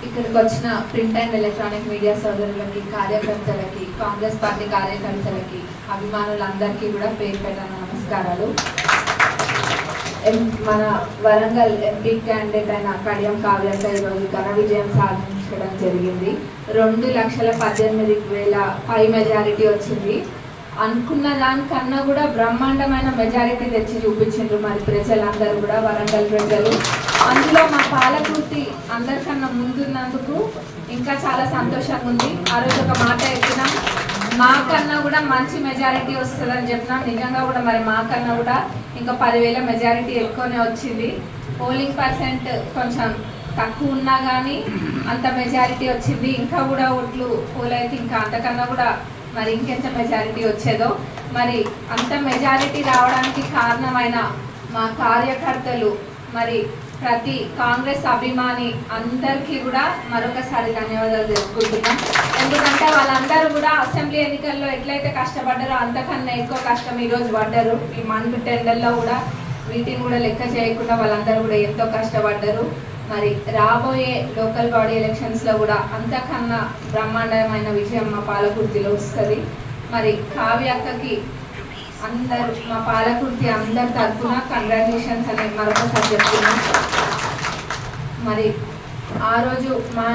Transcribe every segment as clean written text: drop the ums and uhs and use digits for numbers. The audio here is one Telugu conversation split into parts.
ఇక్కడికి వచ్చిన ప్రింట్ అండ్ ఎలక్ట్రానిక్ మీడియా సోదరులకి, కార్యకర్తలకి, కాంగ్రెస్ పార్టీ కార్యకర్తలకి, అభిమానులందరికీ కూడా పేరు పెట్టిన నమస్కారాలు. మన వరంగల్ ఎంపీ క్యాండిడేట్ అయిన కడియం కావ్య ఈరోజు ఘన విజయం సాధించడం జరిగింది. 2,18,000 పై మెజారిటీ వచ్చింది. అనుకున్న దానికన్నా కూడా బ్రహ్మాండమైన మెజారిటీ తెచ్చి చూపించారు మరి ప్రజలందరూ కూడా, వరంగల్ ప్రజలు. అందులో మా పాలకుర్తి అందరికన్నా ముందున్నందుకు ఇంకా చాలా సంతోషంగా ఉంది. ఆ రోజు ఒక మాట చెప్పినాం, మాకన్నా కూడా మంచి మెజారిటీ వస్తుందని చెప్పినాం. నిజంగా కూడా మరి మాకన్నా కూడా ఇంకా 10,000 మెజారిటీ ఎక్కువనే వచ్చింది. పోలింగ్ పర్సెంట్ కొంచెం తక్కువ ఉన్నా కానీ అంత మెజారిటీ వచ్చింది. ఇంకా కూడా ఓట్లు పోలైతే ఇంకా అంతకన్నా కూడా మరి ఇంకెంత మెజారిటీ వచ్చేదో. మరి అంత మెజారిటీ రావడానికి కారణమైన మా కార్యకర్తలు, మరి ప్రతి కాంగ్రెస్ అభిమాని అందరికీ కూడా మరొకసారి ధన్యవాదాలు తెలుపుకుంటున్నాం. ఎందుకంటే వాళ్ళందరూ కూడా అసెంబ్లీ ఎన్నికల్లో ఎట్లయితే కష్టపడ్డారో అంతకన్నా ఎక్కువ కష్టం ఈరోజు పడ్డారు. ఈ మండు టెండర్లో కూడా వీటిని కూడా లెక్క చేయకుండా వాళ్ళందరూ కూడా ఎంతో కష్టపడ్డారు. మరి రాబోయే లోకల్ బాడీ ఎలక్షన్స్లో కూడా అంతకన్నా బ్రహ్మాండమైన విజయం మా పాలకుర్తిలో వస్తుంది. మరి కావ్యక్కకి అందరు మా పాలకుర్తి అందరి తరఫున కంగ్రాచులేషన్స్ అని మరొకసారి చెప్తున్నాం. మరి ఆ రోజు మా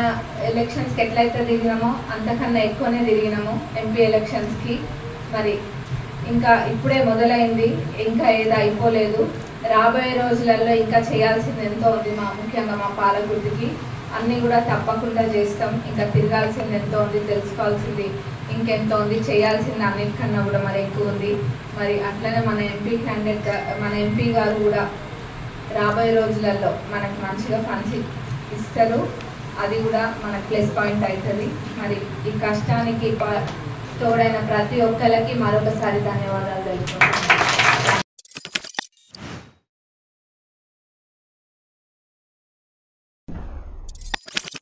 ఎలక్షన్స్కి ఎట్లయితే తిరిగినామో అంతకన్నా ఎక్కువనే తిరిగినాము ఎంపీ ఎలక్షన్స్కి. మరి ఇంకా ఇప్పుడే మొదలైంది, ఇంకా ఏదో అయిపోలేదు. రాబోయే రోజులలో ఇంకా చేయాల్సింది ఎంతో ఉంది. ముఖ్యంగా మా పాలకుర్తికి అన్నీ కూడా తప్పకుండా చేస్తాం. ఇంకా తిరగాల్సింది ఎంతో ఉంది, తెలుసుకోవాల్సింది ఇంకెంతో ఉంది, చేయాల్సింది అన్నిటికన్నా కూడా మరి ఎక్కువ ఉంది. మరి అట్లనే మన ఎంపీ క్యాండిడేట్, మన ఎంపీ గారు కూడా రాబోయే రోజులలో మనకు మంచిగా ఫండ్స్ ఇస్తారు. అది కూడా మనకు ప్లస్ పాయింట్ అవుతుంది. మరి ఈ కష్టానికి తోడైన ప్రతి ఒక్కరికి మరొకసారి ధన్యవాదాలు తెలుపుతున్నాను.